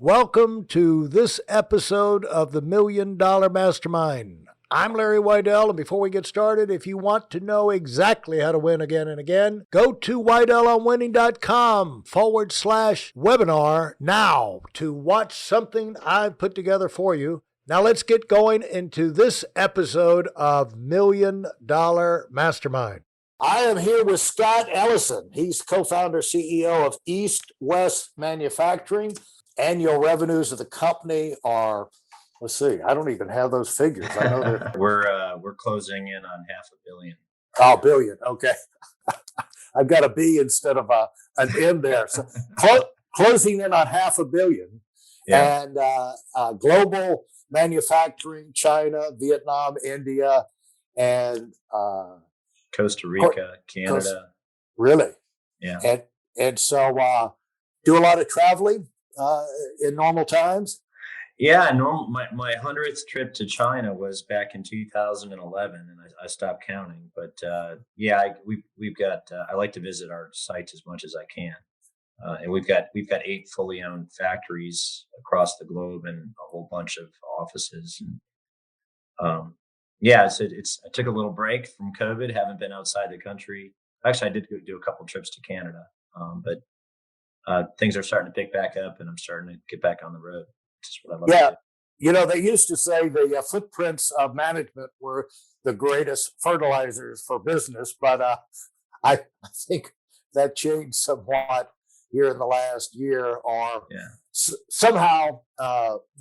Welcome to this episode of the $1 Million Mastermind. I'm Larry Weidel, and before we get started, if you want to know exactly how to win again and again, go to weidelonwinning.com/webinar now to watch something I've put together for you. Now let's get going into this episode of $1 Million Mastermind. I am here with Scott Ellyson. He's co-founder, CEO of East West Manufacturing. Annual revenues of the company are, let's see, I don't even have those figures. I know that we're closing in on $500 million. Oh, billion. Okay. I've got a B instead of an M there. So closing in on $500 million. Yeah. And global manufacturing, China, Vietnam, India, and Costa Rica, Canada. Really? Yeah. And so do a lot of traveling in normal times? Yeah, my 100th trip to China was back in 2011, and I stopped counting. But we've got. I like to visit our sites as much as I can, and we've got 8 fully owned factories across the globe and a whole bunch of offices. And I took a little break from COVID. Haven't been outside the country. Actually, I did do a couple trips to Canada, but things are starting to pick back up, and I'm starting to get back on the road. Which is what I love to do. You know, they used to say the footprints of management were the greatest fertilizers for business, but I think that changed somewhat here in the last year, or somehow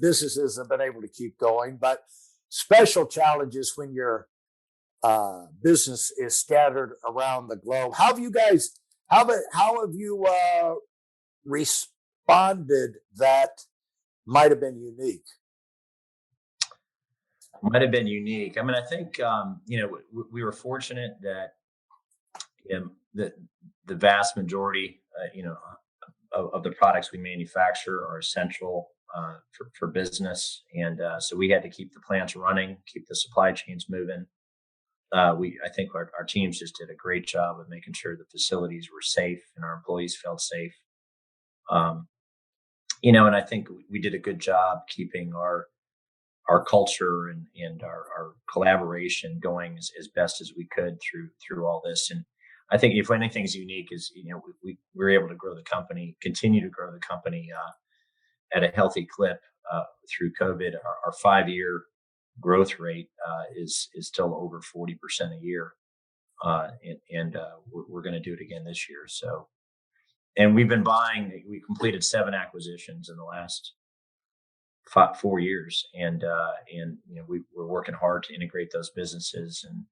businesses have been able to keep going, but special challenges when your business is scattered around the globe. How have you responded that might have been unique? Might have been unique. I mean, I think we were fortunate that the vast majority of the products we manufacture are essential for business, and so we had to keep the plants running, keep the supply chains moving. I think our teams just did a great job of making sure the facilities were safe and our employees felt safe. And I think we did a good job keeping our culture and our collaboration going as best as we could through all this. And I think if anything's unique is, we were able to grow the company, continue to grow the company at a healthy clip through COVID. Our 5-year growth rate is still over 40% a year. And we're going to do it again this year. So, and we completed 7 acquisitions in the last 4 years, and we're working hard to integrate those businesses and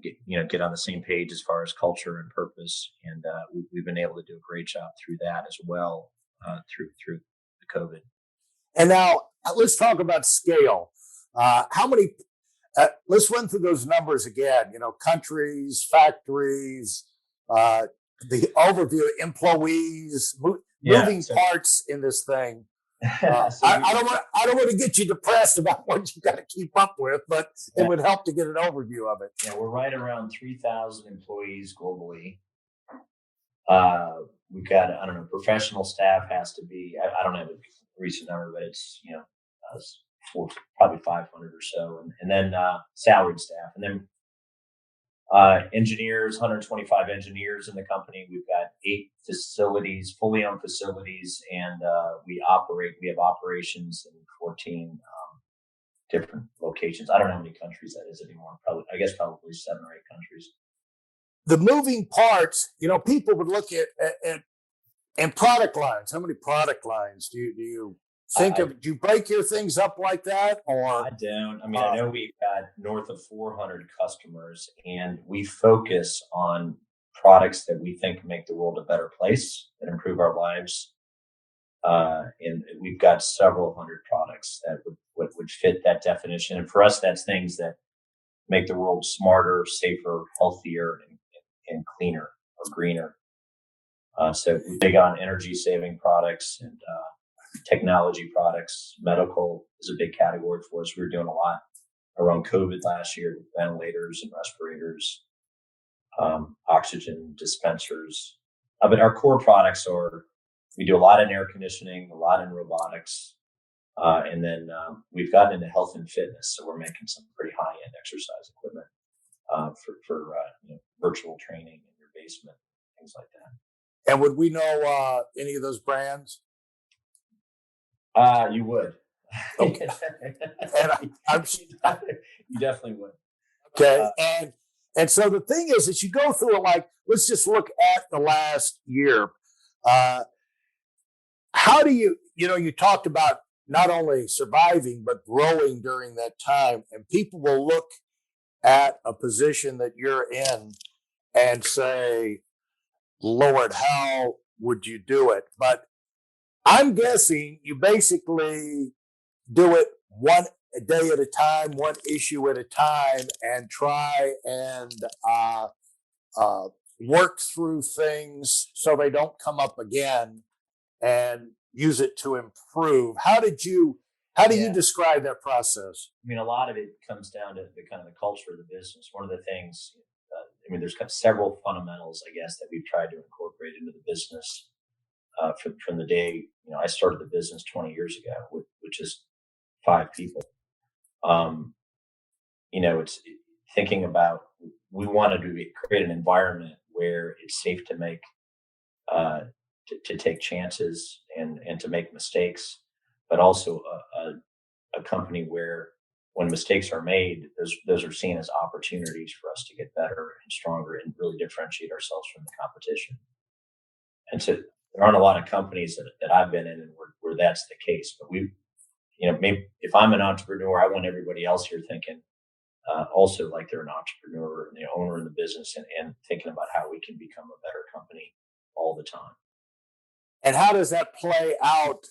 get on the same page as far as culture and purpose. And we've been able to do a great job through that as well through the COVID. And now let's talk about scale. How many? Let's run through those numbers again. Countries, factories, the overview, employees, moving parts in this thing. I don't want to get you depressed about what you got to keep up with, but it would help to get an overview of it. Yeah, we're right around 3,000 employees globally. We've got, professional staff has to be, I don't have a recent number, but it's, probably 500 or so. And then salaried staff. And then engineers, 125 engineers in the company. We've got 8 facilities, fully owned facilities, and we have operations in 14 different locations. I don't know how many countries that is anymore. Probably 7 or 8 countries. The moving parts, people would look at product lines. How many product lines do you think of? Do you break your things up like that, or? I don't. I mean, I know we've got north of 400 customers, and we focus on products that we think make the world a better place and improve our lives. And we've got several hundred products that would fit that definition. And for us, that's things that make the world smarter, safer, healthier, and cleaner or greener. So we're big on energy saving products and technology products. Medical is a big category for us. We were doing a lot around COVID last year with ventilators and respirators, oxygen dispensers. But our core products are we do a lot in air conditioning, a lot in robotics, and then we've gotten into health and fitness. So we're making some pretty high end exercise equipment for virtual training in your basement, things like that. And would we know any of those brands? You would. Okay. And I'm You definitely would. okay. And so the thing is you go through it like, let's just look at the last year. How do you talked about not only surviving, but growing during that time. And people will look at a position that you're in and say, Lord, how would you do it? But I'm guessing you basically do it one day at a time, one issue at a time, and try and work through things so they don't come up again, and use it to improve. How do you describe that process? I mean, a lot of it comes down to the kind of the culture of the business. One of the things, there's several fundamentals, I guess, that we've tried to incorporate into the business from the day I started the business 20 years ago, which is 5 people. It's thinking about, we wanted to create an environment where it's safe to make to take chances and to make mistakes, but also a company where when mistakes are made, those are seen as opportunities for us to get better and stronger and really differentiate ourselves from the competition. And so there aren't a lot of companies that I've been in and where that's the case. But maybe if I'm an entrepreneur, I want everybody else here thinking also like they're an entrepreneur, owner in the business, and thinking about how we can become a better company all the time. And how does that play out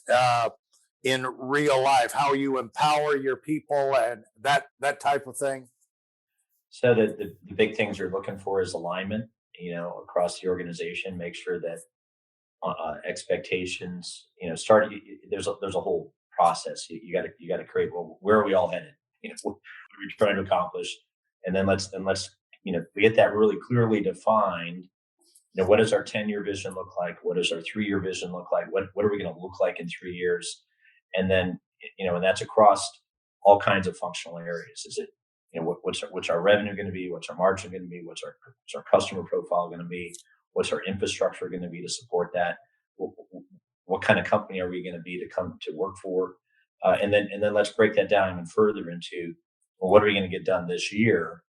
in real life? How you empower your people and that type of thing? So the big things you're looking for is alignment, across the organization. Make sure that expectations, there's a whole process. You got to create, well, where are we all headed? What are we trying to accomplish? And then let's we get that really clearly defined. What does our 10-year vision look like? What does our 3-year vision look like? What are we going to look like in 3 years? And then, and that's across all kinds of functional areas. Is it, what's our revenue going to be? What's our margin going to be? What's our customer profile going to be? What's our infrastructure going to be to support that? What kind of company are we going to be to come to work for? And then let's break that down even further into, well, what are we going to get done this year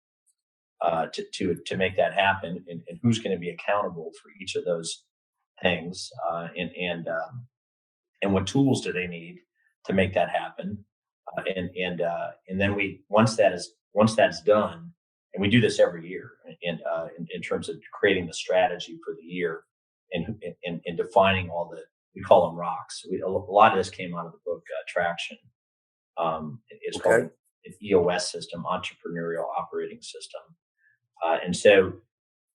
to make that happen, and who's going to be accountable for each of those things, and what tools do they need to make that happen, and then once that's done, and we do this every year, in terms of creating the strategy for the year, and defining all we call them rocks. A lot of this came out of the book Traction. It's called an EOS system, Entrepreneurial Operating System. And so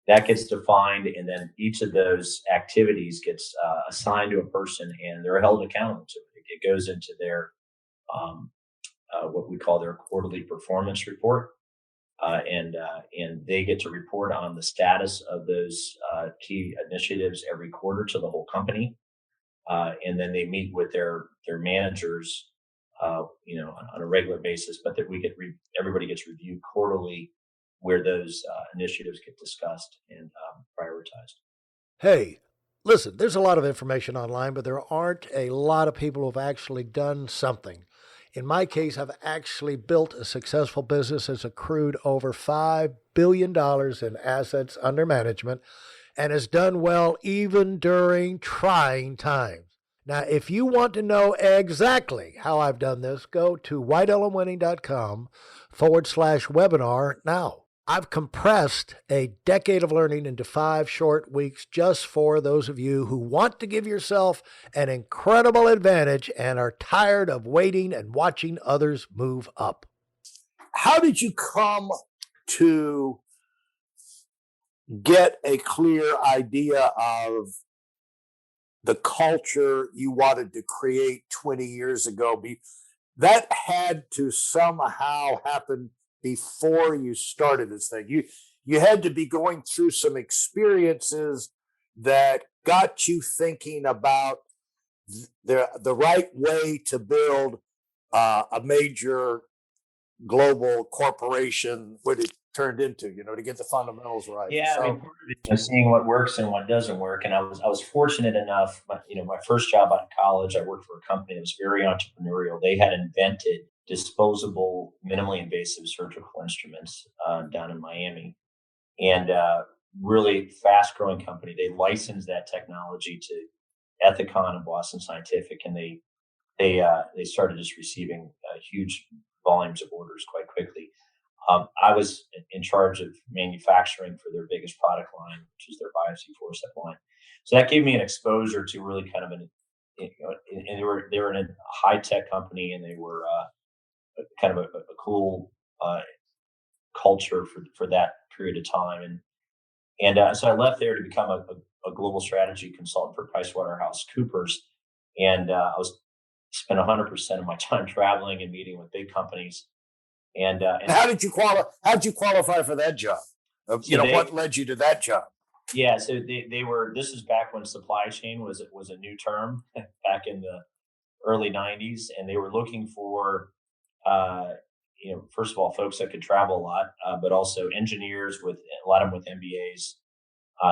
that gets defined, and then each of those activities gets assigned to a person, and they're held accountable to it. It goes into their what we call their quarterly performance report, and they get to report on the status of those key initiatives every quarter to the whole company, and then they meet with their managers, on a regular basis. But that everybody gets reviewed quarterly, where those initiatives get discussed and prioritized. Hey, listen, there's a lot of information online, but there aren't a lot of people who've actually done something. In my case, I've actually built a successful business that's accrued over $5 billion in assets under management and has done well even during trying times. Now, if you want to know exactly how I've done this, go to whiteelementwinning.com/webinar now. I've compressed a decade of learning into 5 short weeks just for those of you who want to give yourself an incredible advantage and are tired of waiting and watching others move up. How did you come to get a clear idea of the culture you wanted to create 20 years ago? That had to somehow happen before you started this thing. You had to be going through some experiences that got you thinking about the right way to build a major global corporation, what it turned into, to get the fundamentals right. Yeah, I mean, So part of it is seeing what works and what doesn't work. And I was fortunate enough. My first job out of college, I worked for a company that was very entrepreneurial. They had invented disposable, minimally invasive surgical instruments down in Miami, and really fast growing company. They licensed that technology to Ethicon and Boston Scientific, and they started just receiving huge volumes of orders quite quickly. I was in charge of manufacturing for their biggest product line, which is their biopsy forceps line. So that gave me an exposure to really kind of and they were in a high tech company, and they were kind of a cool culture for that period of time. And so I left there to become a global strategy consultant for PricewaterhouseCoopers, and I was spent 100% of my time traveling and meeting with big companies. And how did you qualify? How did you qualify for that job? so What led you to that job? yeah, so they were. This is back when supply chain was a new term back in the early '90s, and they were looking for uh, first of all, folks that could travel a lot, but also engineers with a lot of them with MBAs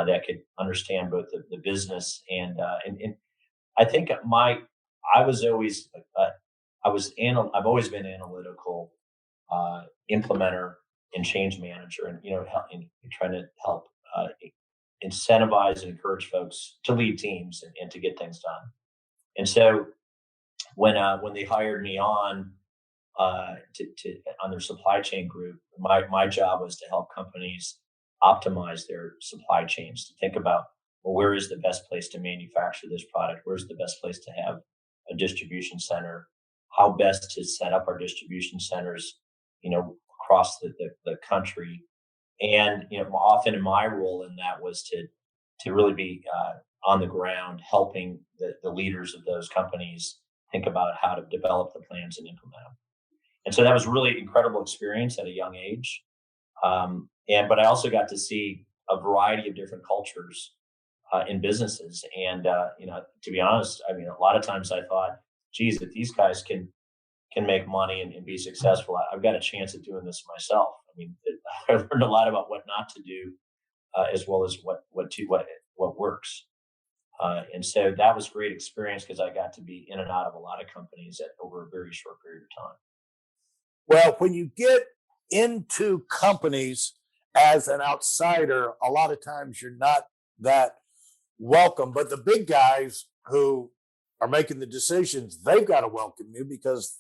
that could understand both the business and I think I was always I've always been analytical implementer and change manager, and trying to help incentivize and encourage folks to lead teams and to get things done. And so when they hired me on on their supply chain group, my job was to help companies optimize their supply chains, to think about, well, where is the best place to manufacture this product? Where's the best place to have a distribution center? How best to set up our distribution centers, across the country. And often in my role in that was to really be on the ground, helping the leaders of those companies think about how to develop the plans and implement them. And so that was really incredible experience at a young age. But I also got to see a variety of different cultures in businesses. And to be honest, I mean, a lot of times I thought, geez, if these guys can make money and be successful, I've got a chance at doing this myself. I mean, I learned a lot about what not to do, as well as what works. And so that was a great experience because I got to be in and out of a lot of companies over a very short period of time. Well, when you get into companies as an outsider, a lot of times you're not that welcome. But the big guys who are making the decisions, they've got to welcome you because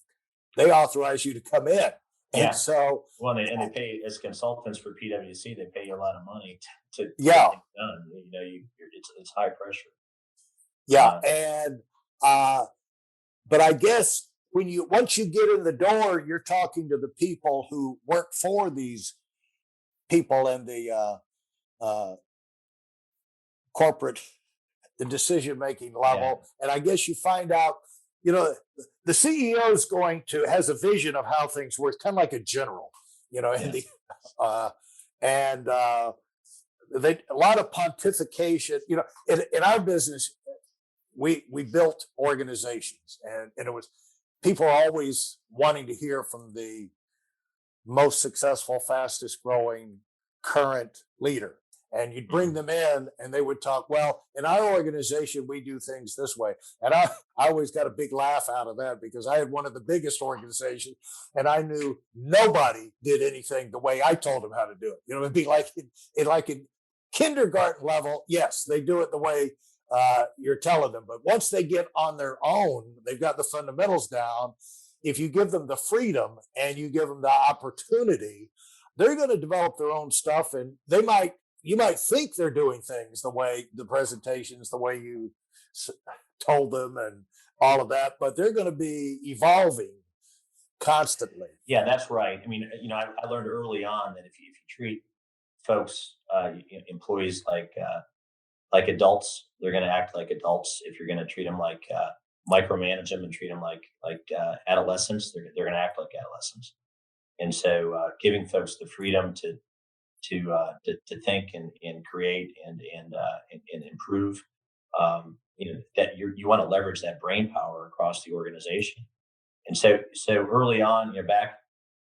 they authorize you to come in. And Yeah. so, Well, they pay as consultants for PwC. They pay you a lot of money to yeah, get things done. It's high pressure. yeah, and but I guess once you get in the door, you're talking to the people who work for these people in the corporate, the decision making level, and I guess you find out, the CEO has a vision of how things work, kind of like a general, in the and a lot of pontification. In our business, we built organizations, and it was people are always wanting to hear from the most successful, fastest growing current leader. And you'd bring them in and they would talk, well, in our organization, we do things this way. And I always got a big laugh out of that because I had one of the biggest organizations and I knew nobody did anything the way I told them how to do it. It'd be like in kindergarten level, yes, they do it the way you're telling them. But once they get on their own, they've got the fundamentals down. If you give them the freedom and you give them the opportunity, they're going to develop their own stuff, and you might think they're doing things the way the presentations, the way you told them and all of that, but they're going to be evolving constantly. Yeah, that's right. I mean, I learned early on that if you treat folks, employees like adults, they're going to act like adults. If you're going to treat them like micromanage them and treat them like adolescents, they're going to act like adolescents. And so, giving folks the freedom to think and create and improve that you want to leverage that brain power across the organization. And so early on, back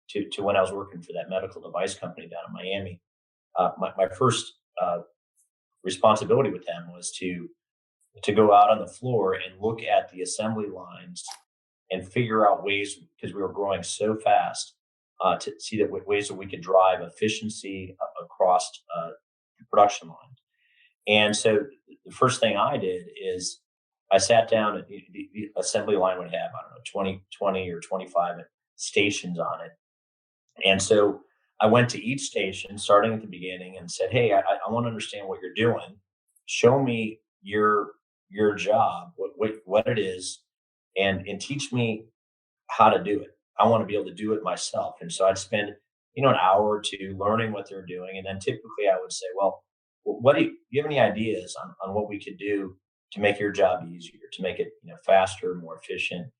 to when I was working for that medical device company down in Miami, my first responsibility with them was to go out on the floor and look at the assembly lines and figure out ways, because we were growing so fast, to see that ways that we could drive efficiency across the production line. And so the first thing I did is I sat down, and the assembly line would have, I don't know, 20 or 25 stations on it. And so I went to each station, starting at the beginning, and said, "Hey, I want to understand what you're doing. Show me your job, what it is, and teach me how to do it. I want to be able to do it myself." And so I'd spend, an hour or two learning what they're doing, and then typically I would say, "Well, what do you have any ideas on what we could do to make your job easier, to make it faster, more efficient?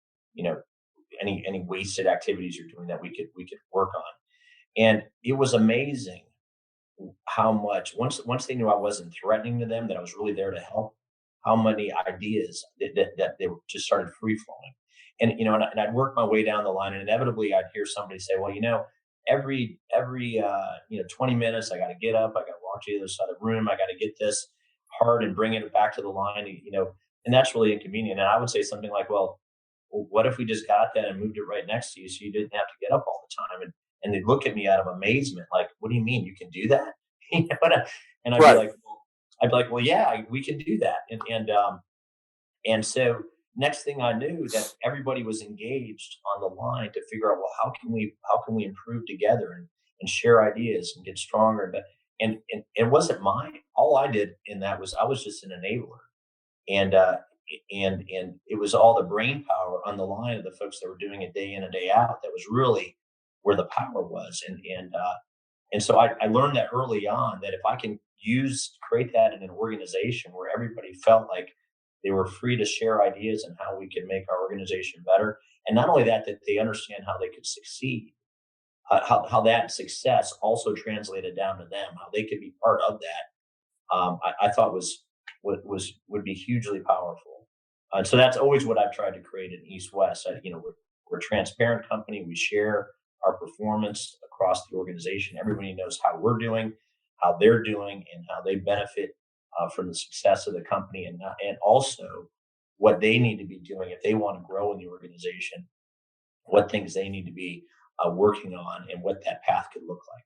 Any wasted activities you're doing that we could work on." And it was amazing how much, once they knew I wasn't threatening to them, that I was really there to help, how many ideas that they were just started free flowing. And I'd work my way down the line, and inevitably I'd hear somebody say, "Well, every 20 minutes I got to get up, I got to walk to the other side of the room, I got to get this part and bring it back to the line, and that's really inconvenient." And I would say something like, "Well, what if we just got that and moved it right next to you, so you didn't have to get up all the time?" And they'd look at me out of amazement, like, "What do you mean you can do that?" And I'd be Right. like, "Well, yeah, we can do that." And so next thing I knew, that everybody was engaged on the line to figure out, well, how can we improve together and share ideas and get stronger. And it wasn't mine. All I did in that was, I was just an enabler. And it was all the brain power on the line of the folks that were doing it day in and day out that was really where the power was. And so I learned that early on, that if I can create that in an organization where everybody felt like they were free to share ideas and how we could make our organization better. And not only that they understand how they could succeed, how that success also translated down to them, how they could be part of that. I thought would be hugely powerful. And so that's always what I've tried to create in East West. We're a transparent company. We share our performance across the organization. Everybody knows how we're doing, how they're doing, and how they benefit from the success of the company, and also what they need to be doing if they want to grow in the organization, what things they need to be working on, and what that path could look like.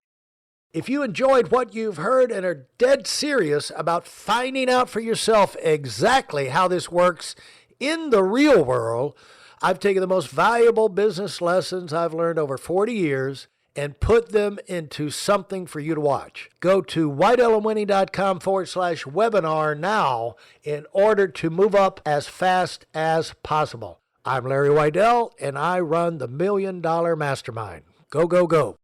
If you enjoyed what you've heard and are dead serious about finding out for yourself exactly how this works in the real world, I've taken the most valuable business lessons I've learned over 40 years and put them into something for you to watch. Go to whiteelementary.com/webinar now in order to move up as fast as possible. I'm Larry Weidel, and I run the $1 Million Mastermind. Go, go, go.